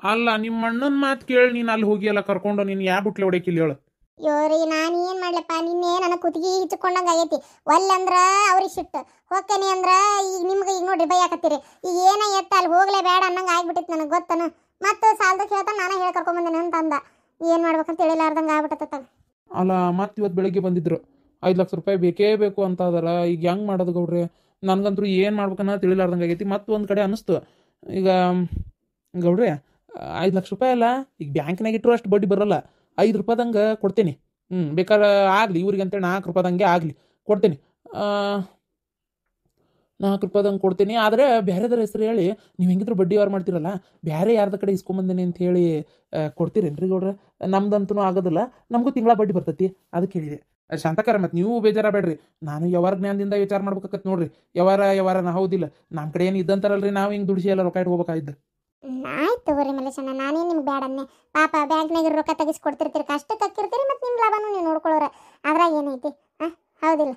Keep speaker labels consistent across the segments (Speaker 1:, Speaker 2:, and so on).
Speaker 1: ಅಲ್ಲ ನಿಮ್ಮ ಅಣ್ಣನ ಮಾತು ಕೇಳಿ ನೀನು ಅಲ್ಲಿ ಹೋಗಿ ಎಲ್ಲ ಕರ್ಕೊಂಡು ನೀನು ಯಾ ಬುಟ್ಲೆ ಹೊಡೆಕಿಲ್ಲ ಹೇಳು.
Speaker 2: ಯೋರಿ ನಾನು ಏನು ಮಾಡ್ಲಪ್ಪ, ನಿನ್ನೆ ನನ್ನ ಕುತ್ತಿಗೆ ಹಿಚ್ಕೊಂಡಂಗೆ ಆಗೈತಿ. ಒಲ್ಲಂದ್ರ ಅವ್ರಿಗೆ ಸಿಟ್ಟು, ಹೋಗ್ತೇನೆ ಅಂದ್ರ ಈಗ ನಿಮ್ಗೆ ಈಗ ನೋಡ್ರಿ ಬೈಯಾಕತ್ತೀರಿ. ಈಗ ಏನ ಎತ್ತ ಅಲ್ಲಿ ಹೋಗ್ಲೇ ಬೇಡ ಅನ್ನಂಗೆ ಆಗ್ಬಿಟ್ಟಿತ್ತು ನನಗೆ ಗೊತ್ತನ. ಮತ್ತು ಸಾಲದಕ್ಕೆ ಹೇಳ್ತಾನೆ ನಾನೇ ಹೇಳಿ ಕರ್ಕೊಂಬಂದೇನೆ ಅಂತ ಅಂದ. ಏನು ಮಾಡ್ಬೇಕಂತ ಹೇಳಿಲಾರ್ದಂಗೆ ಆಗ್ಬಿಟ್ಟತ್ತ.
Speaker 1: ಅಲ್ಲ ಮತ್ತೆ ಇವತ್ತು ಬೆಳಗ್ಗೆ ಬಂದಿದ್ರು 5 ಲಕ್ಷ ರೂಪಾಯಿ ಬೇಕೇ ಬೇಕು ಅಂತ ಅದಾರ. ಈಗ ಹೆಂಗೆ ಮಾಡೋದು ಗೌಡ್ರಿ? ನನಗಂತೂ ಏನು ಮಾಡ್ಬೇಕನ್ನ ತಿಳಿಲಾರ್ದಂಗೆ ಆಗೈತಿ. ಮತ್ತು ಒಂದು ಕಡೆ ಅನ್ನಿಸ್ತು ಈಗ ಗೌಡ್ರಿ 5 ಲಕ್ಷ ರೂಪಾಯಿ ಅಲ್ಲ, ಈಗ ಬ್ಯಾಂಕ್ನಾಗ ಇಟ್ಟರು ಅಷ್ಟು ಬಡ್ಡಿ ಬರೋಲ್ಲ. 5 ರೂಪಾಯಿದಂಗೆ ಕೊಡ್ತೀನಿ. ಬೇಕಾದ್ರೆ ಆಗಲಿ ಇವ್ರಿಗೆ ಅಂತೇಳಿ 4 ರೂಪಾಯಿದಂಗೆ ಆಗಲಿ ಕೊಡ್ತೀನಿ. 4 ರೂಪಾಯಿದಂಗೆ ಕೊಡ್ತೀನಿ. ಆದರೆ ಬೇರೆದರ ಹೆಸರು ಹೇಳಿ ನೀವು ಹೆಂಗಿದ್ರು ಬಡ್ಡಿ ವ್ಯವಹಾರ ಮಾಡ್ತೀರಲ್ಲ, ಬೇರೆ ಯಾರ್ದ ಕಡೆ ಇಸ್ಕೊಂಬಂದೇನೆ ಅಂತ ಹೇಳಿ ಕೊಡ್ತೀರೇನ್ರಿ ಗೌಡ್ರೆ? ನಮ್ದಂತೂ ಆಗೋದಿಲ್ಲ, ನಮಗೂ ತಿಂಗಳ ಬಡ್ಡಿ ಬರ್ತೈತಿ, ಅದಕ್ಕೆ ಹೇಳಿದೆ. ಶಾಂತಕಾರ ಮತ್ತು ನೀವು ಬೇಜಾರಬೇಡ್ರಿ. ನಾನು ಯಾವಾರ ಜ್ಞಾನದಿಂದ ವಿಚಾರ ಮಾಡ್ಬೇಕತ್ ನೋಡ್ರಿ. ಯಾವಾರನ ಹೌದಿಲ್ಲ, ನಮ್ಮ ಕಡೆ ಏನು ಇದ್ದಂತಾರಲ್ರಿ, ನಾವು ಹಿಂಗೆ ದುಡಿಸಿ ಎಲ್ಲ ರೊಕ್ಕ ಇಟ್ಕೋಬೇಕಾಯ್ತು.
Speaker 2: ಆಯ್ತು ತಗೋರಿ ಮಲ್ಲೇಶಣ್ಣ, ನಾನೇನು ನಿಮ್ಗೆ ಬೇಡನ್ನೆ. ಪಾಪ ಬ್ಯಾಂಕ್ನಾಗ ರೊಕ್ಕ ತೆಗಿಸಿ ಕೊಡ್ತಿರ್ತೀರಿ, ಕಷ್ಟಕ್ಕೆ ಹಾಕಿರ್ತೀರಿ, ಮತ್ತು ನಿಮ್ಮ ಲಾಭನೂ ನೀವು ನೋಡ್ಕೊಳ್ಳೋರ. ಅದ್ರಾಗ ಏನೈತಿ? ಹೌದಿಲ್ಲ?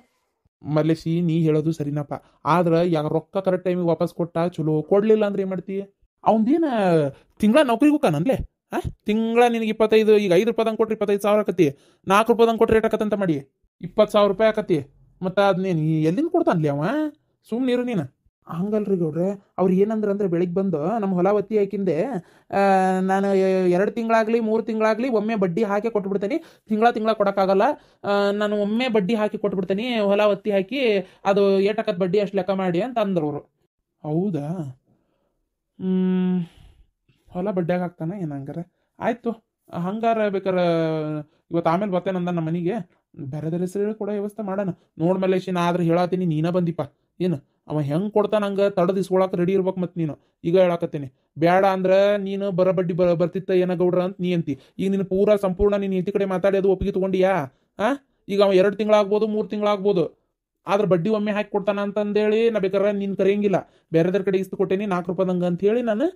Speaker 1: ಮಲ್ಲೇಶಿ ನೀ ಹೇಳೋದು ಸರಿನಪ್ಪ. ಆದ್ರೆ ಯಾಕೆ ರೊಕ್ಕ ಕರೆಕ್ಟ್ ಟೈಮಿಗೆ ವಾಪಸ್ ಕೊಟ್ಟ ಚಲೋ, ಕೊಡಲಿಲ್ಲ ಅಂದ್ರೆ ಏನು ಮಾಡ್ತೀಯ? ಅವನದೇನು ತಿಂಗಳ ನೌಕರಿಗೂ ಕಾನನ್ಲೇ? ತಿಂಗಳ ನಿನಗೆ 25, ಈಗ 5 ರೂಪಾಯಿದಂಗೆ ಕೊಟ್ರೆ 25,000 ಆಕತಿ. 4 ರೂಪಾಯಿದಂಗೆ ಕೊಟ್ರೆ ರೇಟ್ ಆಕತ್ತಂತ ಮಾಡಿ 20,000 ರೂಪಾಯಿ ಆಕತಿ. ಮತ್ತು ಅದನ್ನೇನು ಎಲ್ಲಿಂದ ಕೊಡ್ತಾನಲಿ ಅವ? ಸುಮ್ಮನೆ ಇರು ನೀನು. ಹಂಗಲ್ರಿ ಗೌಡ್ರೆ, ಅವ್ರು ಏನಂದ್ರೆ ಬೆಳಿಗ್ಗೆ ಬಂದು ನಮ್ಮ ಹೊಲ ಒತ್ತಿ ಹಾಕಿಂದೆ ನಾನು 2 ತಿಂಗಳಾಗಲಿ 3 ತಿಂಗಳಾಗಲಿ ಒಮ್ಮೆ ಬಡ್ಡಿ ಹಾಕಿ ಕೊಟ್ಬಿಡ್ತೀನಿ. ತಿಂಗಳ ಕೊಡೋಕ್ಕಾಗಲ್ಲ, ನಾನು ಒಮ್ಮೆ ಬಡ್ಡಿ ಹಾಕಿ ಕೊಟ್ಬಿಡ್ತೀನಿ. ಹೊಲ ಒತ್ತಿ ಹಾಕಿ ಅದು ಏಟಕತ್ ಬಡ್ಡಿ ಅಷ್ಟು ಲೆಕ್ಕ ಮಾಡಿ ಅಂತ ಅಂದ್ರು ಅವರು. ಹೌದಾ? ಹೊಲ ಬಡ್ಡಿಯಾಗ ಹಾಕ್ತಾನೆ ಏನು ಹಂಗಾರೆ? ಆಯಿತು, ಹಂಗಾರ ಬೇಕಾರೆ ಇವತ್ತು ಆಮೇಲೆ ಬರ್ತೇನಂದ ನಮ್ಮ ಮನೆಗೆ. ಬೇರೆದ್ರ ಹೆಸರು ಕೊಡೋ ವ್ಯವಸ್ಥೆ ಮಾಡೋಣ. ನೋಡ್ ಮಲ್ಲೇಶಿ, ನಾ ಆದ್ರೆ ಹೇಳತ್ತೀನಿ, ನೀನ ಬಂದಿಪ್ಪ. ಏನು ಅವ ಹೆಂಗೆ ಕೊಡ್ತಾನ ಹಂಗೆ ತಡದು ಇಸ್ಕೊಳಕ್ಕೆ ರೆಡಿ ಇರ್ಬೇಕು. ಮತ್ತು ನೀನು ಈಗ ಹೇಳಾಕತ್ತೀನಿ, ಬೇಡ ಅಂದ್ರೆ ನೀನು ಬಡ್ಡಿ ಬರ್ತಿತ್ತ ಏನ ಗೌಡ್ರ ಅಂತ ನೀ ಅಂತಿ. ಈಗ ನೀನು ಪೂರಾ ಸಂಪೂರ್ಣ ನೀನು ಹೆಂತಿ ಕಡೆ ಮಾತಾಡಿ ಅದು ಒಪ್ಪಿಗೆ ತೊಗೊಂಡಿಯಾ? ಈಗ ಅವ 2 ತಿಂಗಳಾಗ್ಬೋದು 3 ತಿಂಗಳಾಗ್ಬೋದು, ಆದ್ರೆ ಬಡ್ಡಿ ಒಮ್ಮೆ ಹಾಕಿ ಕೊಡ್ತಾನ ಅಂತಂದೇಳಿ ನಾ ಬೇಕಾದ್ರೆ ನೀನು ಕರೆಯಂಗಿಲ್ಲ. ಬೇರೆದ್ರ ಕಡೆ ಇಸ್ತು ಕೊಟ್ಟೇನಿ 4 ರೂಪಾಯಿದಂಗೆ ಅಂತ ಹೇಳಿ ನಾನು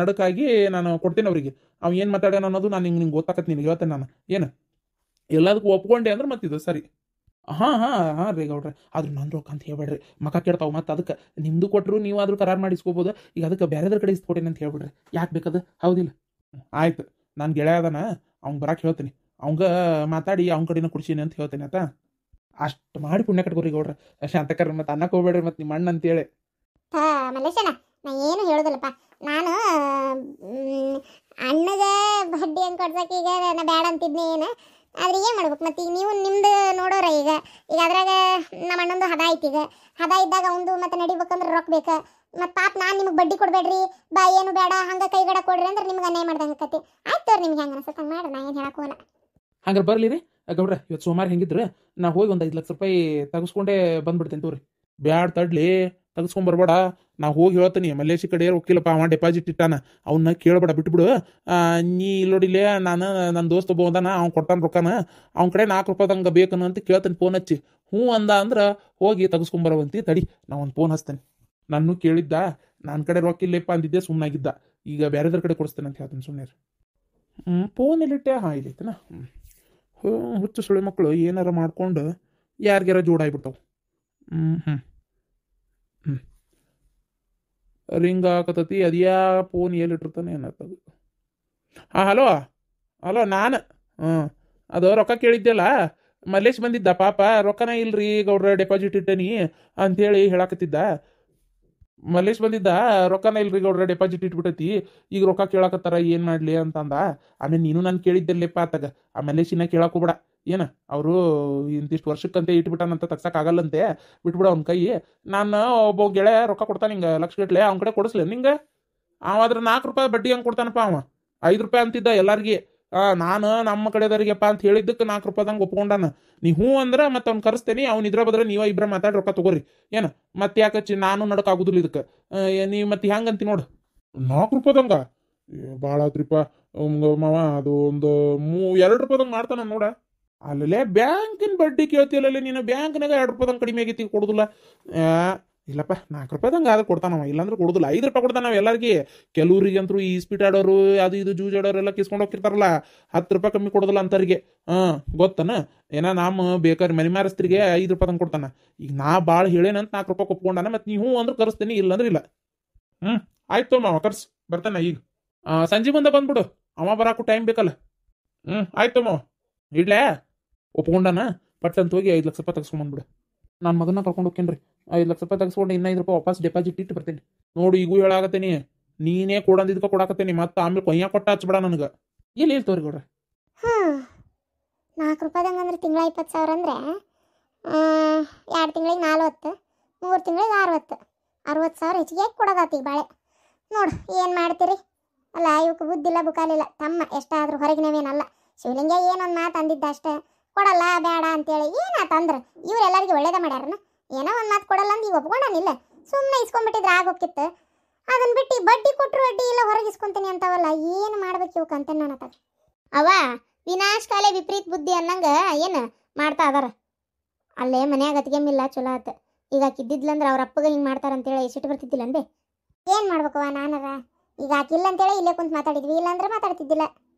Speaker 1: ನಡಕಾಗಿ ನಾನು ಕೊಡ್ತೇನೆ ಅವರಿಗೆ. ಅವ್ ಏನು ಮಾತಾಡ್ಯಾನ ಅನ್ನೋದು ನಾನು ನಿಂಗೆ ಗೊತ್ತಾಕತ್ತೆ, ನಿನಗೆ ಹೇಳ್ತೇನೆ ನಾನು. ಏನು ಎಲ್ಲದಕ್ಕೂ ಒಪ್ಕೊಂಡೆ ಅಂದ್ರೆ ಮತ್ತಿದು ಸರಿ. ಹಾಂ ರೀ ಗೌಡ್ರೆ, ಆದ್ರೂ ನನ್ನ ರೊಕ್ಕ ಅಂತ ಹೇಳ್ಬೇಡ್ರಿ, ಮಕ್ಕ ಕೇಳ್ತಾವ. ಮತ್ತು ಅದಕ್ಕೆ ನಿಮ್ಮದು ಕೊಟ್ಟರು ನೀವು ಆದ್ರೂ ಕರಾರು ಮಾಡಿ ಇಸ್ಕೋಬೋದು. ಈಗ ಅದಕ್ಕೆ ಬೇರೆದ್ರ ಕಡೆ ಇಸ್ಕೊಟ್ಟೇನೆ ಅಂತ ಹೇಳ್ಬಿಡ್ರಿ, ಯಾಕೆ ಬೇಕದು? ಹೌದಿಲ್ಲ? ಆಯ್ತು, ನಾನು ಗೆಳೆಯ ಅದನ, ಅವ್ನು ಬರಕ್ಕೆ ಹೇಳ್ತೀನಿ. ಅವಂಗ ಮಾತಾಡಿ ಅವ್ನ ಕಡೆನ ಕುಡ್ಸೀನಿ ಅಂತ ಹೇಳ್ತೇನೆ ಆಯ್ತಾ? ಅಷ್ಟು ಮಾಡಿ ಪುಣ್ಯ ಕಟ್ಕೋರಿ ಗೌಡ್ರೆ. ಶಾಂತಕರ ಮತ್ತು ಅನ್ನಕ್ಕೆ ಹೋಗ್ಬೇಡ್ರಿ ಮತ್ತು ನಿಮ್ಮ ಅಣ್ಣ ಅಂತೇಳಿ.
Speaker 2: ಮಲ್ಲೇಶಣ್ಣ, ನಾ ಏನು ಹೇಳೋದಿಲ್ಲಪ್ಪ. ನಾನು ಅಣ್ಣಗ ಬಡ್ಡಿ ಹಂಗೆ ಕೊಡ್ಸಕ್ಕೆ ಈಗ ನಾ ಬೇಡ ಅಂತಿದ್ನಿ ಏನು. ಆದ್ರೆ ಏನು ಮಾಡ್ಬೇಕು? ಮತ್ತು ಈಗ ನೀವು ನಿಮ್ದು ನೋಡೋರ. ಈಗ ಅದ್ರಾಗ ನಮ್ಮ ಅಣ್ಣಂದು ಹದ ಐತಿ. ಈಗ ಹದ ಇದ್ದಾಗ ಅವಂದು ಮತ್ತೆ ನಡಿಬೇಕಂದ್ರೆ ರೊಕ್ಕ ಬೇಕು. ಮತ್ತು ಪಾಪ ನಾನು ನಿಮಗೆ ಬಡ್ಡಿ ಕೊಡಬೇಡ್ರಿ ಬಾ, ಏನು ಬೇಡ ಹಂಗೆ ಕೈಗಡ ಕೊಡ್ರಿ ಅಂದ್ರೆ ನಿಮ್ಗೆ ಅನ್ಯಾಯ ಮಾಡ್ದಂಗೆ ಆಕತಿ. ಆಯ್ತು ಅವ್ರು ನಿಮ್ಗೆ ಹೆಂಗೆ ಅನ್ಸುತ್ತೆ ಹಂಗೆ ಮಾಡ್ರಿ, ನಾ ಏನು ಹೇಳಕ್ಕೆ ಹೋಗಲ್ಲ.
Speaker 1: ಹಂಗಾರೆ ಬರಲಿ ರೀ ಗೌಡ್ರೆ, ಇವತ್ತು ಸೋಮವಾರ ಹೆಂಗಿದ್ರು ನಾ ಹೋಗಿ ಒಂದು 5 ಲಕ್ಷ ರೂಪಾಯಿ ತೆಗೆಸ್ಕೊಂಡೇ ಬಂದ್ಬಿಡ್ತೇನೆ ತೋರಿ. ಬ್ಯಾಡ್ ತಡ್ಲಿ, ತೆಗೆಸ್ಕೊಂಬರ್ಬೇಡ. ನಾ ಹೋಗಿ ಹೇಳ್ತೀನಿ ಮಲ್ಲೇಶಿ ಕಡೆ ಹೋಗಿಲ್ಲಪ್ಪ, ಅವ ಡೆಪಾಸಿಟ್ ಇಟ್ಟಾನ, ಅವನ್ನ ಕೇಳಬೇಡ, ಬಿಟ್ಬಿಡು. ನೀ ಇಲ್ಲೋಡಿಲೇ, ನಾನು ನನ್ನ ದೋಸ್ತ ಒಬ್ಬ ಅಂದಾನ, ಅವ್ನು ಕೊಡ್ತಾನೆ ರೊಕ್ಕನ, ಅವ್ನ ಕಡೆ 4 ರೂಪಾಯಿದಂಗೆ ಬೇಕನ್ನು ಅಂತ ಕೇಳ್ತಾನೆ ಫೋನ್ ಹಚ್ಚಿ. ಹ್ಞೂ ಅಂದ ಅಂದ್ರೆ ಹೋಗಿ ತೆಗೆಸ್ಕೊಂಬರವಂತಿ. ತಡಿ, ನಾ ಒಂದು ಫೋನ್ ಹಚ್ತೇನೆ. ನಾನು ಕೇಳಿದ್ದ, ನನ್ನ ಕಡೆ ರೊಕ್ಕ ಇಲ್ಲಪ್ಪ ಅಂದಿದ್ದೆ, ಸುಮ್ಮನಾಗಿದ್ದ. ಈಗ ಬೇರೆದ್ರ ಕಡೆ ಕೊಡಿಸ್ತೇನೆ ಅಂತ ಹೇಳ್ತೀನಿ, ಸುಮ್ಮನೆ. ಫೋನ್ ಎಲ್ಲಿಟ್ಟೆ? ಇಲ್ಲೈತನ. ಹುಚ್ಚು ಸುಳಿ ಮಕ್ಕಳು ಏನಾರ ಮಾಡ್ಕೊಂಡು ಯಾರಿಗಾರ ಜೋಡಾಗ್ಬಿಡ್ತಾವೆ. ರಿಂಗ್ ಹಾಕತತಿ, ಅದ್ಯಾ ಫೋನ್ ಎಲ್ಲಿಟ್ಟಿರ್ತಾನೆ ಏನಾಗ್ತದೆ. ಹಲೋ ನಾನು ಅದು ರೊಕ್ಕ ಕೇಳಿದ್ದೆಲ್ಲ, ಮಲ್ಲೇಶ್ ಬಂದಿದ್ದ. ಪಾಪ ರೊಕ್ಕನ ಇಲ್ರಿ ಗೌಡ್ರ, ಡೆಪಾಸಿಟ್ ಇಟ್ಟನಿ ಅಂಥೇಳಿ ಹೇಳಾಕತ್ತಿದ್ದ. ಮಲ್ಲೇಶ್ ಬಂದಿದ್ದ, ರೊಕ್ಕನ ಇಲ್ರಿ ಗೌಡ್ರ, ಡೆಪಾಸಿಟ್ ಇಟ್ಬಿಟ್ಟೈತಿ, ಈಗ ರೊಕ್ಕ ಕೇಳಾಕತ್ತಾರ, ಏನು ಮಾಡಲಿ ಅಂತಂದ. ಆಮೇಲೆ ನೀನು ನಾನು ಕೇಳಿದ್ದೆಲ್ಲಪ್ಪ ಆತಾಗ, ಆ ಮಲ್ಲೇಶಿನ ಕೇಳಕ್ಕೆ ಹೋಗ್ಬೇಡ. ಏನು ಅವರು ಇಂತಿಷ್ಟು ವರ್ಷಕ್ಕಂತೆ ಇಟ್ಬಿಟ್ಟಾನಂತ ತಗ್ಸಕ್ಕಾಗಲ್ಲಂತೆ, ಬಿಟ್ಬಿಡ ಅವ್ನ ಕೈ. ನಾನು ಒಬ್ಬ ಗೆಳೆಯ ರೊಕ್ಕ ಕೊಡ್ತಾನೆ ಹಿಂಗೆ ಲಕ್ಷಗಟ್ಲೆ, ಅವ್ನ ಕಡೆ ಕೊಡಿಸ್ಲೆ ನಿಂಗೆ. ಅವಾದ್ರೆ 4 ರೂಪಾಯಿ ಬಡ್ಡಿ ಹಂಗೆ ಕೊಡ್ತಾನಪ್ಪ ಅವ. 5 ರೂಪಾಯಿ ಅಂತಿದ್ದ ಎಲ್ಲರಿಗೆ. ನಾನು ನಮ್ಮ ಕಡೆದವ್ರಿಗೆಪ್ಪ ಅಂತ ಹೇಳಿದ್ದಕ್ಕೆ 4 ರೂಪಾಯಿದಂಗೆ ಒಪ್ಕೊಂಡಾನ. ನೀ ಹ್ಞೂ ಅಂದ್ರೆ ಮತ್ತೆ ಅವ್ನು ಕರೆಸ್ತೇನೆ, ಅವ್ನು ಇದ್ರ ಬದ್ರೆ ನೀವ ಇಬ್ಬರ ಮಾತಾಡಿ ರೊಕ್ಕ ತಗೋರಿ. ಏನು ಮತ್ತೆ ಯಾಕೆ ನಾನು ನಡಕ್ಕಾಗುದಿಲ್ಲ ಇದಕ್ಕೆ. ನೀವು ಮತ್ತೆ ಹೆಂಗಂತಿ ನೋಡು. 4 ರೂಪಾಯಿದಂಗ ಭಾಳ ಆತ್ರಿಪ್ಪ ಮಾವ. ಅದು ಒಂದು 2 ರೂಪಾಯಿದಂಗೆ ಮಾಡ್ತಾನ ನೋಡ. ಅಲ್ಲೇ ಬ್ಯಾಂಕಿನ ಬಡ್ಡಿ ಕೇಳ್ತಿಲ್ಲಲ್ಲೇ ನೀನು. ಬ್ಯಾಂಕ್ನಾಗ 2 ರೂಪಾಯಿದಂಗೆ ಕಡಿಮೆ ಆಗೈತಿ, ಕೊಡುದಿಲ್ಲ. ಇಲ್ಲಪ್ಪ, 4 ರೂಪಾಯಿದಂಗೆ ಆದ್ರೆ ಕೊಡ್ತಾನವ, ಇಲ್ಲಾಂದ್ರೆ ಕೊಡುದಿಲ್ಲ. 5 ರೂಪಾಯಿ ಕೊಡ್ತಾನ ನಾವು ಎಲ್ಲರಿಗೆ. ಕೆಲವ್ರಿಗಂತರೂ ಈ ಸ್ಪೀಟ್ ಆಡೋರು ಅದು ಇದು ಜೂಜಾಡೋರೆಲ್ಲ ಕಿಸ್ಕೊಂಡು ಹೋಗ್ತಿರ್ತಾರಲ್ಲ, 10 ರೂಪಾಯಿ ಕಮ್ಮಿ ಕೊಡೋದಿಲ್ಲ ಅಂತವ್ರಿಗೆ. ಗೊತ್ತನ? ನಮ್ಮ ಬೇಕಾದ್ರೆ ಮನೆ ಮಾರಸ್ತ್ರಿಗೆ 5 ರೂಪಾಯಿದಂಗೆ ಕೊಡ್ತಾನ. ಈಗ ನಾ ಭಾಳ ಹೇಳೇನಂತ 4 ರೂಪಾಯಿ ಒಪ್ಕೊಂಡಾನ. ಮತ್ತು ನೀವು ಅಂದ್ರೆ ಕರೆಸ್ತೀನಿ, ಇಲ್ಲಂದ್ರೆ ಇಲ್ಲ. ಆಯ್ತು ಮಾವ, ಕರ್ಸ್ ಬರ್ತಾನೆ ಈಗ. ಸಂಜೆ ಮುಂದೆ ಬಂದ್ಬಿಡು, ಅವ ಬರಾಕು ಟೈಮ್ ಬೇಕಲ್ಲ. ಆಯ್ತಮ್ಮ, ಇಡ್ಲೇ. ಒಪ್ಕೊಂಡಾನ ಪಟ್ಟಂತ ಹೋಗಿ 5 ಲಕ್ಷ ರೂಪಾಯಿ ತೆಗೆಸ್ಕೊಂಡ್ಬಂದ್ಬಿಡು. ನನ್ನ ಮಗನ ಕರ್ಕೊಂಡು ಹೋಗ್ತೇನೆ ರೀ. 5 ಲಕ್ಷ ರೂಪಾಯಿ ತೆಗೆಸ್ಕೊಂಡು 5 ರೂಪಾಯಿ ವಾಪಸ್ ಡೆಪಾಸಿಟ್ ಇಟ್ಟು ಬರ್ತೇನೆ. ನೋಡು, ಈಗೂ ಹೇಳಾಕತ್ತೇನಿ, ನೀನೇ ಕೊಡಂದಿದ್ಕ ಕೊಡಾಕತ್ತೇನಿ, ಮತ್ತೆ ಆಮೇಲೆ ಕೊಯ್ಯ ಕೊಟ್ಟ ಹಚ್ಬೇಡ ನನಗೆ. ಎಲ್ಲಿ ಹೇಳ್ತವ್ರಿ ಗೌಡ್ರ?
Speaker 2: 4 ರೂಪಾಯಿದಂಗೆ ಅಂದ್ರೆ ತಿಂಗಳ 20,000 ಅಂದ್ರೆ 2 ತಿಂಗಳಿಗೆ 40, 3 ತಿಂಗಳಿಗೆ 60,000 ಹೆಚ್ಚಿಗೆ ಕೊಡೋದಾತಿ ಈಗ ಬಾಳೆ. ನೋಡು ಏನು ಮಾಡ್ತೀರಿ? ಅಲ್ಲ, ಇವಕ್ಕೆ ಬುದ್ಧಿಲ್ಲ ಬುಕಾಲಿಲ್ಲ. ತಮ್ಮ ಎಷ್ಟಾದ್ರೂ ಹೊರಗಿನವೇನಲ್ಲ. ಶಿವಲಿಂಗ ಏನೊಂದು ಮಾತು ಅಂದಿದ್ದ ಅಷ್ಟೇ, ಕೊಡಲ್ಲ ಬೇಡ ಅಂತೇಳಿ. ಏನಾತಂದ್ರೆ ಇವರೆಲ್ಲರಿಗೂ ಒಳ್ಳೇದ ಮಾಡ್ಯಾರನ? ಏನೋ ಒಂದು ಮಾತು ಕೊಡಲ್ಲ ಅಂತ ಈಗ ಒಪ್ಕೊಂಡಾನಿಲ್ಲ. ಸುಮ್ಮನೆ ಇಸ್ಕೊಂಡ್ಬಿಟ್ಟಿದ್ರೆ ಆಗೋಕ್ಕಿತ್ತು. ಅದನ್ನ ಬಿಟ್ಟು ಬಡ್ಡಿ ಕೊಟ್ಟರು ಅಡ್ಡಿ ಇಲ್ಲ, ಹೊರಗೆ ಇಸ್ಕೊಂತೀನಿ ಅಂತವಲ್ಲ. ಏನು ಮಾಡ್ಬೇಕು ಇವಕ್ಕೆ ಅಂತ ನಾನು ಅವ ವಿನಾಶ ಕಾಲೇ ವಿಪರೀತ ಬುದ್ಧಿ ಅನ್ನಂಗೆ ಏನು ಮಾಡ್ತಾ ಅದಾರ. ಅಲ್ಲೇ ಮನ್ಯಾಗ ಅತಿಗೆಮ್ಮಿಲ್ಲ, ಚಲೋ ಆತ. ಈಗ ಆಕಿದ್ದಿದ್ಲಂದ್ರೆ ಅವ್ರ ಅಪ್ಪಗೆ ಹಿಂಗೆ ಮಾಡ್ತಾರಂತೇಳಿ ಸಿಟ್ಟು ಬರ್ತಿದ್ದಿಲ್ಲ ಅಂದೆ. ಏನು ಮಾಡ್ಬೇಕವ ನಾನರ? ಈಗ ಆಕಿಲ್ಲ ಅಂತೇಳಿ ಇಲ್ಲೇ ಕುಂತು ಮಾತಾಡಿದ್ವಿ, ಇಲ್ಲಾಂದ್ರೆ ಮಾತಾಡ್ತಿದ್ದಿಲ್ಲ.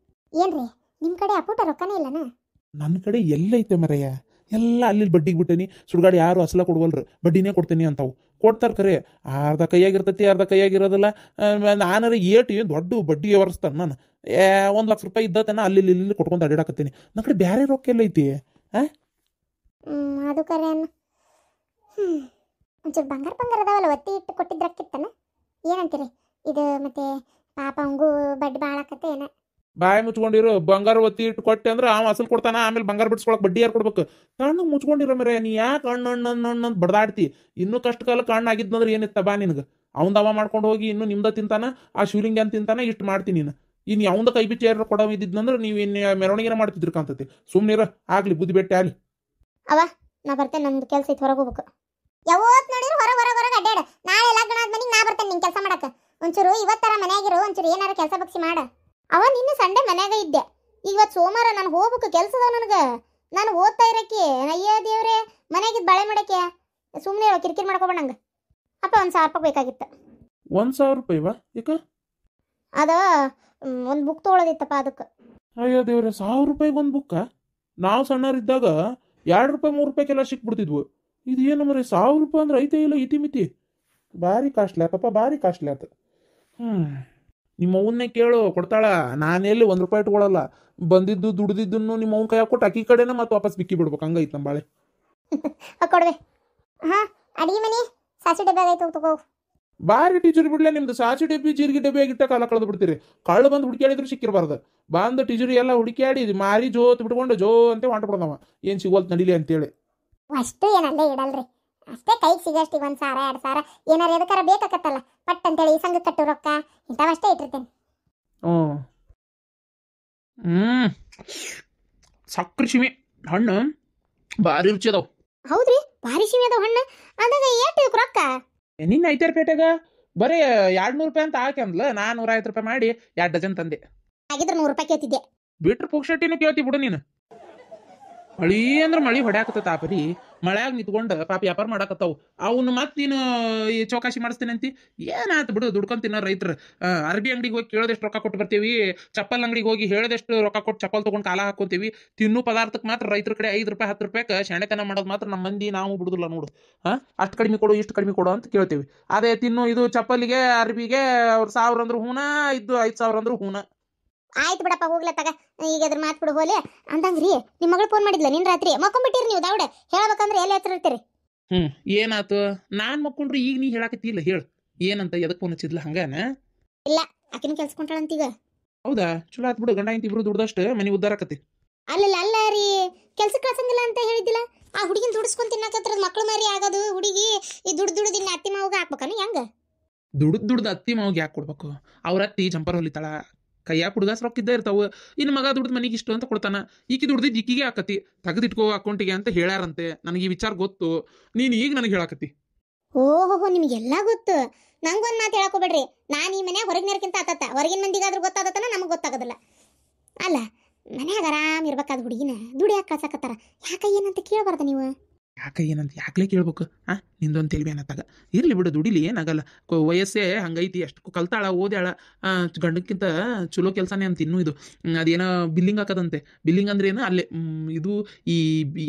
Speaker 2: ಏನ್ರಿ ನಿಮ್ಮ ಕಡೆ ಅಪ್ಪುಟ ರೊಕ್ಕನೇ ಇಲ್ಲನ?
Speaker 1: ನನ್ನ ಕಡೆ ಎಲ್ಲೈತೆ ಮರಯ್ಯ, ಎಲ್ಲ ಅಲ್ಲಿ ಬಡ್ಡಿಗೆ ಬಿಟ್ಟೇನಿ. ಸುಡ್ಗಾಡಿ ಯಾರು ಅಸಲ ಕೊಡ್ವಲ್ರು, ಬಡ್ಡಿನೇ ಕೊಡ್ತೇನೆ ಅಂತಾವು. ಕೊಡ್ತಾರೆ ಖರೆ, ಅರ್ಧ ಕೈಯಾಗಿರ್ತೈತಿ, ಅರ್ಧ ಕೈಯಾಗಿರೋದಿಲ್ಲ. ನಾನಾರ ಏನು ದೊಡ್ಡ ಬಡ್ಡಿ ಹೊರಿಸ್ತಾನೆ ನಾನು. 1 ಲಕ್ಷ ರೂಪಾಯಿ ಇದ್ದತನ ಅಲ್ಲಿ ಇಲ್ಲಿ ಕೊಟ್ಕೊಂಡು ಅಡ್ಡಾಡಕತ್ತೀನಿ. ನನ್ನ ಕಡೆ ಬೇರೆ ರೊಕ್ಕ ಎಲ್ಲ ಐತಿ.
Speaker 2: ಅದು ಕರೆ ಅನ್ನ. ಒಂಚೂರು ಬಂಗಾರ ಅದಾವಲ್ಲ, ಒತ್ತಿ ಇಟ್ಟು ಕೊಟ್ಟಿದ್ರಕ್ಕಿತ್ತನ? ಏನಂತೀರಿ ಇದು? ಮತ್ತೆ ಪಾಪ ಅವಂಗೂ ಬಡ್ಡಿ ಭಾಳ ಆಕತ್ತೆ ಏನ?
Speaker 1: ಬಾಯಿ ಮುಚ್ಕೊಂಡಿರು. ಬಂಗಾರ ಒತ್ತಿ ಇಟ್ಟು ಕೊಟ್ಟೆ ಅಂದ್ರೆ ಅವ ಅಸಲು ಕೊಡ್ತಾನ, ಆಮೇಲೆ ಬಂಗಾರ ಬಿಡಿಸ್ಕೊಳಕ್ ಬಡ್ಡಿ ಯಾರು ಕೊಡ್ಬೇಕು? ಕಣ್ಣು ಮುಚ್ಕೊಂಡಿರೋ ಮೇರೆ, ನೀ ಯಾಕೆ ಹಣ್ಣು ಬಡ್ದಾಡ್ತಿ? ಇನ್ನೂ ಕಷ್ಟ ಕಾಲ ಕಣ್ಣು ಆಗಿದ್ನಂದ್ರೆ ಏನಿತ್ತ ಬಾ ನಿನಗೆ? ಅವಂದ ಅವ ಮಾಡ್ಕೊಂಡು ಹೋಗಿ ಇನ್ನೂ ನಿಮ್ದ ತಿಂತಾನ, ಆ ಶಿವಲಿಂಗ ಅಂತ ತಿಂತಾನ, ಇಷ್ಟು ಮಾಡ್ತೀನಿ ನೀನು. ಇನ್ನು ಯಾವಂದ ಕೈ ಬಿಚ್ಚಿ ಯಾರು ಕೊಡೋ ಇದ್ದಿದ್ನಂದ್ರೆ ನೀವು ಇನ್ನು ಮೆರವಣಿಗೆನ ಮಾಡ್ತಿದ್ರು ಕಾಂತತಿ. ಸುಮ್ಮನಿರ, ಆಗ್ಲಿ ಬುದ್ಧಿ ಬೆಟ್ಟೆ ಆಗ್ಲಿ.
Speaker 2: ಅವ ನಾ ಬರ್ತೇನೆ, ನಮ್ದು ಕೆಲಸ ಐತೆ, ಹೊರಗೆ ಹೋಗ್ಬೇಕು. ಯಾವತ್ತು ನೋಡಿದ್ರು ಹೊರಗೆ ಅಡ್ಡಾಡ. ನಾಳೆ ಲಗ್ನ ಆದ್ಮೇಲೆ ನಾ ಬರ್ತೇನೆ ನಿಂಗೆ ಕೆಲಸ ಮಾಡಕ್ಕೆ. ಒಂಚೂರು ಇವತ್ತರ ಮನ್ಯಾಗಿರು, ಒಂಚೂರು ಏನಾರ ಕೆಲಸ ಬಗ್ಸಿ ಮಾಡ. ಅವ ನಿನ್ನೆ ಸಂಡೆ ಮನ್ಯಾಗ ಇದ್ದೆ, ಇವತ್ತು ಸೋಮವಾರ ನಾನು ಹೋಗ್ಬೇಕು ಕೆಲಸದ ನನಗೆ. ನಾನು ಓದ್ತಾ ಇರಕ್ಕೆ ಅಯ್ಯ ದೇವ್ರೆ, ಮನೆಯಾಗಿದ್ದು ಬಾಳೆ ಮಾಡಕ್ಕೆ. ಸುಮ್ಮನೆ ಕಿರಿಕಿರಿ ಮಾಡ್ಕೊಬೇಡ ನಂಗೆ. ಅಪ್ಪ 1,000 ರೂಪಾಯಿ ಬೇಕಾಗಿತ್ತು.
Speaker 1: 1,000 ರೂಪಾಯಿವಾ? ಯಾಕ?
Speaker 2: ಅದ ಒಂದು ಬುಕ್ ತೊಗೊಳೋದಿತ್ತಪ್ಪ, ಅದಕ್ಕೆ.
Speaker 1: ಅಯ್ಯೋ ದೇವ್ರೆ, 1,000 ರೂಪಾಯಿಗೆ ಒಂದು ಬುಕ್ಕ? ನಾವು ಸಣ್ಣರಿದ್ದಾಗ 2 ರೂಪಾಯಿ 3 ರೂಪಾಯಿಗೆಲ್ಲ ಸಿಕ್ಬಿಡ್ತಿದ್ವು. ಇದು ಏನು ಮರೆ, 1,000 ರೂಪಾಯಿ ಅಂದ್ರೆ ಐತೆ ಇಲ್ಲ ಇತಿ ಮಿತಿ? ಭಾರಿ ಕಾಸ್ಟ್ಲಿ ಆತಪ್ಪ, ಭಾರಿ ಕಾಸ್ಟ್ಲಿ ಆತ. ನಿಮ್ಮ ಅವನ್ನೇ ಕೇಳು, ಕೊಡ್ತಾಳ. ನಾನೆಲ್ಲಿ 1 ರೂಪಾಯಿ ಇಟ್ಕೊಳ್ಳಲ್ಲ. ಬಂದಿದ್ದು ದುಡ್ದಿದ್ದನ್ನು ನಿಮ್ಮ ಅವ್ನ ಕೈ ಹಾಕೊಟ್ಟು ಅಕ್ಕಿ ಕಡೆನೇ ಮತ್ತೆ ವಾಪಸ್ ಬಿಕ್ಕಿ ಬಿಡ್ಬೇಕು. ಹಂಗೈತೆ ನಮ್ಮ ಬಾಳೆ.
Speaker 2: ಕೊಡ್ವೆ. ಹಾಂ, ಅಡಿಗೆ ಮನೆ ಸಾಸಿ ಡಬ್ಬೆ ಆಗೈತೆ, ತಗೋ.
Speaker 1: ಬಾರಿ ಟೀಚರ್ ಬಿಡ್ಲೆ ನಿಮ್ದು. ಸಾಸಿ ಡಬ್ಬಿ ಜೀರಿಗೆ ಡಬ್ಬಿ ಆಗಿಟ್ಟ ಕಾಲ ಕಳೆದು ಬಿಡ್ತೀರಿ. ಕಳ್ಳು ಬಂದು ಹುಡುಕ್ಯಾಡಿದ್ರು ಸಿಕ್ಕಿರಬಾರ್ದು. ಬಂದು ಟೀಚರ್ ಎಲ್ಲ ಹುಡುಕ್ಯಾಡಿ ಮಾರಿ ಜೋತ್ ಬಿಟ್ಕೊಂಡು ಜೋ ಅಂತ ಹೊಂಟ ಬಿಡೋದವ, ಏನು ಸಿಗೋಲ್ತು ನಡಿಲಿ ಅಂತೇಳಿ.
Speaker 2: ಅಷ್ಟು ಏನಲ್ಲೇ ಇಡಲ್ರಿ, ಅಷ್ಟೇ ಕೈಗೆ ಸಿಗಷ್ಟು. 1,000 2,000 ಏನಾರು ಎದಕ್ಕಾರ ಬೇಕಾಕತ್ತಲ್ಲ ಪಟ್ ಅಂತೇಳಿ ಸಂಘ ಕಟ್ಟು ರೊಕ್ಕ ಇಂಥವಷ್ಟೇ ಇಟ್ಟಿರ್ತೇನೆ.
Speaker 1: ಸಕ್ರೆ ಶಿಮಿ ಹಣ್ಣು ಭಾರಿ ರುಚಿ ಅದಾವ.
Speaker 2: ಹೌದ್ರಿ, ಭಾರಿ ಶಿಮಿ ಅದಾವ ಹಣ್ಣು. ಅಂದಾಗ ಎಷ್ಟು ರೊಕ್ಕ?
Speaker 1: ನಿನ್ನ 5 ಪೇಟೆಗ ಬರೀ 200 ರೂಪಾಯಿ ಅಂತ ಹಾಕ್ಯಂದ್ಲ. ನಾನು 150 ರೂಪಾಯಿ ಮಾಡಿ 2 ಡಜನ್ ತಂದೆ.
Speaker 2: ಆಗಿದ್ರೆ 100 ರೂಪಾಯಿ ಕೇಳ್ತಿದ್ದೆ.
Speaker 1: ಬಿಟ್ರೆ ಪುಕ್ಷಟ್ಟಿನೂ ಕೇಳ್ತಿ ಬಿಡು ನೀನು. ಮಳಿ ಅಂದ್ರೆ ಮಳಿ ಹೊಡ್ಯಾಕತ್ತ ಬರೀ. ಮಳ್ಯಾಗ ನಿಂತ್ಕೊಂಡು ಪಾಪ ವ್ಯಾಪಾರ ಮಾಡಾಕತ್ತಾವು. ಅವನು ಮತ್ತೆ ನೀನು ಈ ಚೌಕಾಶಿ ಮಾಡಿಸ್ತೇನೆ ಅಂತಿ. ಏನಾಯ್ತು ಬಿಡು, ದುಡ್ಕೊಂಡ್ ತಿನ್ನೋ ರೈತರು. ಅರ್ಬಿ ಅಂಗಡಿಗೆ ಹೋಗಿ ಕೇಳದಷ್ಟು ರೊಕ್ಕ ಕೊಟ್ಟು ಬರ್ತೀವಿ, ಚಪ್ಪಲ್ ಅಂಗಡಿಗೆ ಹೋಗಿ ಹೇಳದಷ್ಟು ರೊಕ್ಕ ಕೊಟ್ಟು ಚಪ್ಪಲ್ ತೊಗೊಂಡು ಕಾಲ ಹಾಕೋತೀವಿ. ತಿನ್ನೋ ಪದಾರ್ಥಕ್ಕೆ ಮಾತ್ರ ರೈತರ ಕಡೆ 5 ರೂಪಾಯಿ 10 ರೂಪಾಯಿಗೆ ಶಾಣೆತನ ಮಾಡೋದು ಮಾತ್ರ ನಮ್ಮ ಮಂದಿ ನಾವು ಬಿಡುದಿಲ್ಲ ನೋಡು. ಅಷ್ಟು ಕಡಿಮೆ ಕೊಡು, ಇಷ್ಟು ಕಡಿಮೆ ಕೊಡು ಅಂತ ಕೇಳ್ತೀವಿ. ಅದೇ ತಿನ್ನು ಇದು ಚಪ್ಪಲಿಗೆ ಅರ್ಬಿಗೆ ಅವ್ರು 1,000 ಅಂದ್ರು ಹೂನ, ಇದ್ದು 5,000 ಅಂದ್ರು ಹೂನ.
Speaker 2: ಆಯ್ತು ಬಿಡಪ್ಪ, ಹೋಗ್ಲತ್ತಾಗ. ಈಗ ಅದ್ರ ಮಾತು ಬಿಡು ಹೋಲೆ. ಅಂದಂಗ್ರಿ ನಿಮ್ಮ ಮಗಳು ಫೋನ್ ಮಾಡಿದ್ಲ ನಿನ್ ರಾತ್ರಿ? ಮಕ್ಕೊಂಬಿಟ್ಟಿರಿ ನೀವು ದಾವಡೆ. ಹೇಳ್ಬೇಕಂದ್ರೆ ಎಲ್ಲಿ ಹತ್ರ ಇರ್ತೀರಿ?
Speaker 1: ಏನಾತು? ನಾನ್ ಮಕ್ಕೊಂಡ್ರಿ ಈಗ ನೀ ಹೇಳಾಕತ್ತಿಲ್ಲ. ಹೇಳು ಏನಂತ, ಎದಕ್ ಫೋನ್ ಹಚ್ಚಿದ್ಲ? ಹಂಗಾನ?
Speaker 2: ಇಲ್ಲ, ಆಕಿನ ಕೆಲ್ಸಕೊಂಟಾಳಂತೀಗ.
Speaker 1: ಹೌದಾ? ಚಲೋ ಆತ್ ಬಿಡು, ಗಂಡ ಹೆಂಡತಿ ಇಬ್ರು ದುಡ್ದಷ್ಟು ಮನೆ ಉದ್ದಾರ ಆಕತಿ.
Speaker 2: ಅಲ್ಲ ರೀ, ಕೆಲ್ಸಕ್ಕೆ ಕಳ್ಸಂಗಿಲ್ಲ ಅಂತ ಹೇಳಿದ್ದಿಲ್ಲ. ಆ ಹುಡುಗಿನ ದುಡಿಸ್ಕೊಂಡ್ ತಿನ್ನಕತ್ರದ ಮಕ್ಳು ಮಾರಿ ಆಗೋದು. ಹುಡುಗಿ ಈ ದುಡ್ದಿನ್ನ ಅತ್ತಿ ಮಾವಗ ಹಾಕ್ಬೇಕನ ಹೆಂಗ?
Speaker 1: ದುಡ್ದು ಅತ್ತಿ ಮಾವಿಗೆ ಯಾಕೆ ಕೊಡ್ಬೇಕು? ಅವ್ರ ಅತ್ತಿ ಜಂಪರ್ ಹೊಲಿತಾಳ, ಕೈಯಾಗ ಹುಡುಗಾಸ್ ರೊಕ್ಕ ಇದ್ದ ಇರ್ತಾವ. ಇನ್ನು ಮಗ ದುಡ್ದು ಮನೆಗೆ ಇಷ್ಟು ಅಂತ ಕೊಡ್ತಾನ. ಈಕಿ ದುಡ್ದಿದ್ದು ಈಕಿಗೆ ಹಾಕತಿ, ತೆಗೆದಿಟ್ಕೋ ಅಕೌಂಟಿಗೆ ಅಂತ ಹೇಳ್ಯಾರಂತೆ. ನನಗೆ ಈ ವಿಚಾರ ಗೊತ್ತು, ನೀನು ಈಗ ನನಗೆ ಹೇಳಾಕತಿ.
Speaker 2: ಓಹೋ, ನಿಮಗೆಲ್ಲ ಗೊತ್ತು. ನಂಗೊಂದು ಮಾತು ಹೇಳಕೋಬೇಡ್ರಿ. ನಾನು ಈ ಮನ್ಯಾಗ ಹೊರಗಿನರ್ಕಿಂತ ಆತತ್ತ, ಹೊರಗಿನ ಮಂದಿಗಾದ್ರೂ ಗೊತ್ತಾಗತ್ತನ, ನಮಗೆ ಗೊತ್ತಾಗೋದಿಲ್ಲ. ಅಲ್ಲ, ಮನ್ಯಾಗ ಆರಾಮ್ ಇರ್ಬೇಕಾದ ಹುಡುಗಿನ ದುಡಿಯಾಕ ಕಳ್ಸಕತ್ತಾರ. ಯಾಕ ಏನಂತ ಕೇಳಬಾರ್ದ ನೀವು?
Speaker 1: ಯಾಕೆ ಏನಂತ ಯಾಕ್ಲೆ ಕೇಳ್ಬೇಕು ನಿಂದೊಂದು ತಿಳಿವಿ ಅನ್ನತ್ತಾಗ ಇರ್ಲಿ ಬಿಡು ದುಡಿಲಿ ಏನಾಗಲ್ಲ ವಯಸ್ಸೇ ಹಂಗೈತಿ ಅಷ್ಟು ಕಲ್ತಾಳ ಓದ್ಯಾಳ ಗಂಡಕ್ಕಿಂತ ಚಲೋ ಕೆಲಸನೇ ಅಂತ ಇನ್ನೂ ಇದು ಅದೇನೋ ಬಿಲ್ಲಿಂಗ್ ಹಾಕದಂತೆ ಬಿಲ್ಲಿಂಗ್ ಅಂದ್ರೆ ಏನು ಅಲ್ಲೇ ಇದು ಈ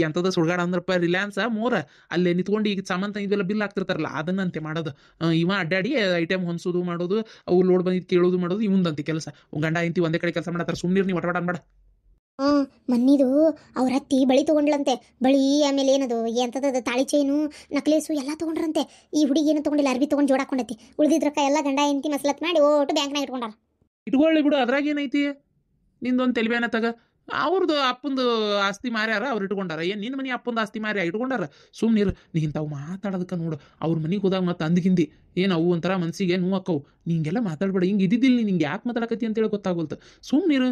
Speaker 1: ಎಂಥದ ಸುಡ್ಗಾಡ ಅಂದ್ರಪ್ಪ ರಿಲಯನ್ಸ್ ಮೋರ ಅಲ್ಲೇ ನಿಂತ್ಕೊಂಡು ಈಗ ಸಾಮಾನು ಇದೆಲ್ಲ ಬಿಲ್ ಹಾಕ್ತಿರ್ತಾರಲ್ಲ ಅದನ್ನಂತೆ ಮಾಡೋದು ಇವ ಅಡ್ಡಾಡಿ ಐಟಮ್ ಹೊಂದೋದು ಮಾಡೋದು ಅವು ಲೋಡ್ ಬಂದಿದ್ದು ಕೇಳೋದು ಮಾಡೋದು ಇವಂದಂತೆ ಕೆಲಸ ಗಂಡ ಇಂತಿ ಒಂದೇ ಕಡೆ ಕೆಲಸ ಮಾಡತ್ತಾರ ಸುಮ್ಮನೆ ನೀವು ಒಟವಾಡ ಅನ್ಬೇಡ.
Speaker 2: ಮನ್ನಿದು ಅವ್ರ ಅತ್ತಿ ಬಳಿ ತಗೊಂಡ್ಲಂತೆ ಬಳಿ ಆಮೇಲೆ ಏನದು ಎಂಥದ್ದು ತಾಳಿ ಚೈನು ನಕ್ಲೇಸು ಎಲ್ಲ ತಗೊಂಡ್ರಂತೆ. ಈ ಹುಡುಗಿ ಏನು ತಗೊಂಡಿಲ್ಲ ಅರ್ಬಿ ತಗೊಂಡು ಜೋಡಾಕೊಂಡೈತಿ ಉಳಿದಿದ್ರಕ್ಕ ಎಲ್ಲ ಗಂಡ ಹೆಂಡತಿ ಮಸಲತ್ ಮಾಡಿ ಓಟು ಬ್ಯಾಂಕ್ನಾಗ ಇಟ್ಕೊಂಡಾರ.
Speaker 1: ಇಟ್ಕೊಳ್ಳಿ ಬಿಡು ಅದ್ರಾಗ ಏನೈತಿ ನಿಂದೊಂದು ತೆಲಿಬೇನ ತಗ ಅವ್ರದ್ದು ಅಪ್ಪಂದು ಆಸ್ತಿ ಮಾರ್ಯಾರ ಅವ್ರು ಇಟ್ಕೊಂಡಾರ ಏನು ನಿನ್ನ ಮನೆ ಅಪ್ಪಂದು ಆಸ್ತಿ ಮಾರ್ಯ ಇಟ್ಕೊಂಡಾರ ಸುಮ್ಮನಿರು ನೀ ಇಂಥವು ಮಾತಾಡೋದಕ್ಕೆ ನೋಡು ಅವ್ರ ಮನೆಗೆ ಹೋದಾಗ ಮತ್ತೆ ಅಂದ್ಗಿಂದಿ ಏನು ಅವು ಒಂಥರ ಮನಸ್ಸಿಗೆ ನೋವು ಅಕ್ಕವು ನಿಂಗೆಲ್ಲ ಮಾತಾಡ್ಬೇಡ ಹಿಂಗೆ ಇದ್ದಿದ್ದಿಲ್ಲ ನಿಂಗೆ ಯಾಕೆ ಮಾತಾಡಕತ್ತಿ ಅಂತೇಳಿ ಗೊತ್ತಾಗೋಲ್ತು ಸುಮ್ಮನಿರು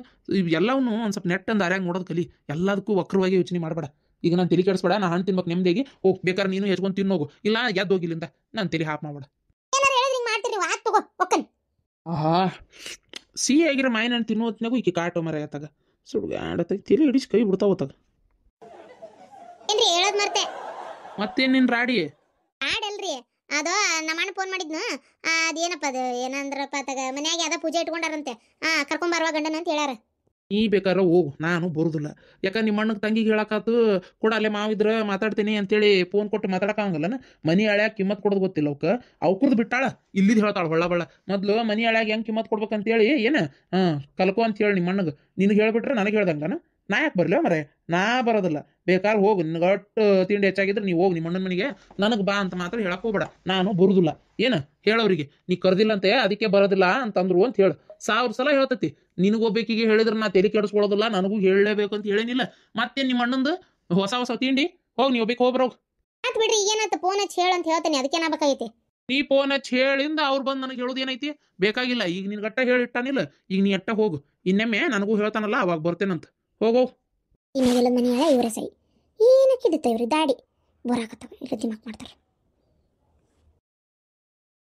Speaker 1: ಎಲ್ಲವನ್ನೂ ಒಂದು ಸ್ವಲ್ಪ ನೆಟ್ ಅಂದು ಆರ್ಯಾಗ ನೋಡೋದು ಕಲಿ ಎಲ್ಲದಕ್ಕೂ ವಕ್ರವಾಗಿ ಯೋಚನೆ ಮಾಡಬೇಡ. ಈಗ ನಾನು ತಲೆ ಕೆಡಿಸ್ಬೇಡ ನಾನು ಹಣ್ಣು ತಿನ್ಬೇಕು ನೆಮ್ಮದಿಯಾಗಿ ಬೇಕಾದ್ರೆ ನೀನು ಹೆಚ್ಕೊಂಡು ತಿನ್ನೋಗು ಇಲ್ಲ ಎದ್ದು ಹೋಗಿಲ್ಲಿಂದ ನಾನು ತಲೆ ಹಾಪ್ ಮಾಡಬೇಡ. ಆಹಾ ಸಿಹಿ ಆಗಿರೋ ಮಾಯಿನ ಹಣ್ಣು ತಿನ್ನೋ ಹೊತ್ನಾಗೂ ಈಕೆ ಕಾಟೋ ಮರ ಆತಾಗ ಸುಡ್ಗಾಡತ್ತ ತಲೆ ಹಿಡಿಸಿ ಕೈ ಬಿಡ್ತಾವತ್ತಾಗ ಮತ್ತೇನು ನಿನ್ನ ರಾಡಿ
Speaker 2: ಆಡಲ್ರಿ ಅದು ನಮ್ಮಣ್ಣ ಫೋನ್ ಮಾಡಿದ್ನು ಅದೇನಪ್ಪ ಅದು ಏನಂದ್ರಪ್ಪ ತಗ ಮನ್ಯಾಗ ಯಾವ್ದೋ ಪೂಜೆ ಇಟ್ಕೊಂಡಾರಂತೆ ಕರ್ಕೊಂಬರುವ ಗಂಡನ ಅಂತ ಹೇಳ್ಯಾರ.
Speaker 1: ನೀ ಬೇಕಾದ್ರೆ ಹೋಗು ನಾನು ಬರೋದಿಲ್ಲ ಯಾಕಂದ್ರೆ ನಿಮ್ಮ ಅಣ್ಣಗೆ ತಂಗಿಗೆ ಹೇಳಕಾತು ಕೂಡ ಅಲ್ಲೇ ಮಾವಿದ್ರೆ ಮಾತಾಡ್ತೀನಿ ಅಂತೇಳಿ ಫೋನ್ ಕೊಟ್ಟು ಮಾತಾಡೋಕ್ಕಾಗಲ್ಲನ ಮನಿ ಹಳ್ಯಾಗ ಕಿಮ್ಮತ್ ಕೊಡೋದು ಗೊತ್ತಿಲ್ಲ ಅವ್ಕುರ್ದು ಬಿಟ್ಟಾಳ ಇಲ್ಲಿದ್ದು ಹೇಳ್ತಾಳೆ ಹೊಳ್ಳ ಮೊದಲು ಮನಿ ಹಳ್ಯಾಗ ಹೆಂಗೆ ಕಿಮ್ಮತ್ ಕೊಡ್ಬೇಕಂತೇಳಿ ಏನು ಕಲ್ಕೋ ಅಂತ ಹೇಳಿ ನಿಮ್ಮ ಅಣ್ಣಗೆ ನಿನಗೆ ಹೇಳ್ಬಿಟ್ರೆ ನನಗೆ ಹೇಳ್ದಂಗನ ನಾ ಯಾಕೆ ಬರಲಿ ಮರೆ ನಾ ಬರೋದಿಲ್ಲ ಬೇಕಾದ್ರೆ ಹೋಗು ನಿನಗೆ ಒಟ್ಟು ತಿಂಡಿ ಹೆಚ್ಚಾಗಿದ್ರೆ ನೀವು ಹೋಗಿ ನಿಮ್ಮ ಅಣ್ಣನ ಮನೆಗೆ ನನಗೆ ಬಾ ಅಂತ ಮಾತ್ರ ಹೇಳಕ್ ಹೋಗ್ಬೇಡ ನಾನು ಬರುದಿಲ್ಲ ಏನು ಹೇಳೋರಿಗೆ ನೀ ಕರೆದಿಲ್ಲಂತೆ ಅದಕ್ಕೆ ಬರೋದಿಲ್ಲ ಅಂತಂದ್ರು ಅಂತ ಹೇಳು 1000 ಸಲ ಹೇಳ್ತತಿ ನಿನಗೊಬ್ಬೇಕಿಗೆ ಹೇಳಿದ್ರೆ ನಾ ತಲೆ ಕೆಡಿಸ್ಕೊಳ್ಳೋದಿಲ್ಲ ನನಗೂ ಹೇಳಲೇಬೇಕು ಅಂತ ಹೇಳೇನಿಲ್ಲ ಮತ್ತೆ ನಿಮ್ಮ ಅಣ್ಣಂದು ಹೊಸ ತಿಂಡಿ ಹೋಗಿ ನೀವು ಬೇಕು ಹೋಗ್ಬರೋಗಿ
Speaker 2: ಆತ್ ಬಿಡ್ರಿ ಏನಂತ ಫೋನ್ ಹಚ್ಚಿ ಹೇಳಂತ ಹೇಳ್ತೇನೆ ಅದಕ್ಕೆ ಏನಾಗಬೇಕಾಗೈತಿ
Speaker 1: ನೀ ಫೋನ್ ಹಚ್ಚಿ ಹೇಳಿಂದ ಅವ್ರು ಬಂದು ನನಗೆ ಹೇಳೋದು ಏನೈತಿ ಬೇಕಾಗಿಲ್ಲ ಈಗ ನಿನ್ ಗಟ್ಟ ಹೇಳಿಟ್ಟಾನಿಲ್ಲ ಈಗ ನೀ ಅಟ್ಟ ಹೋಗು ಇನ್ನೊಮ್ಮೆ ನನಗೂ ಹೇಳ್ತಾನಲ್ಲ ಅವಾಗ ಬರ್ತೇನಂತ ಹೋಗೋ
Speaker 2: ಇನ್ನೆಲ್ಲ ಮನೆಯ ಇವರ ಸೈ ಏನಕ್ಕಿದ್ದ ಇವ್ರಿ ದಾಡಿ ಬರಾಕತ್ತವ ಈಗ ದಿಮಾಕ್ ಮಾಡ್ತಾರೆ.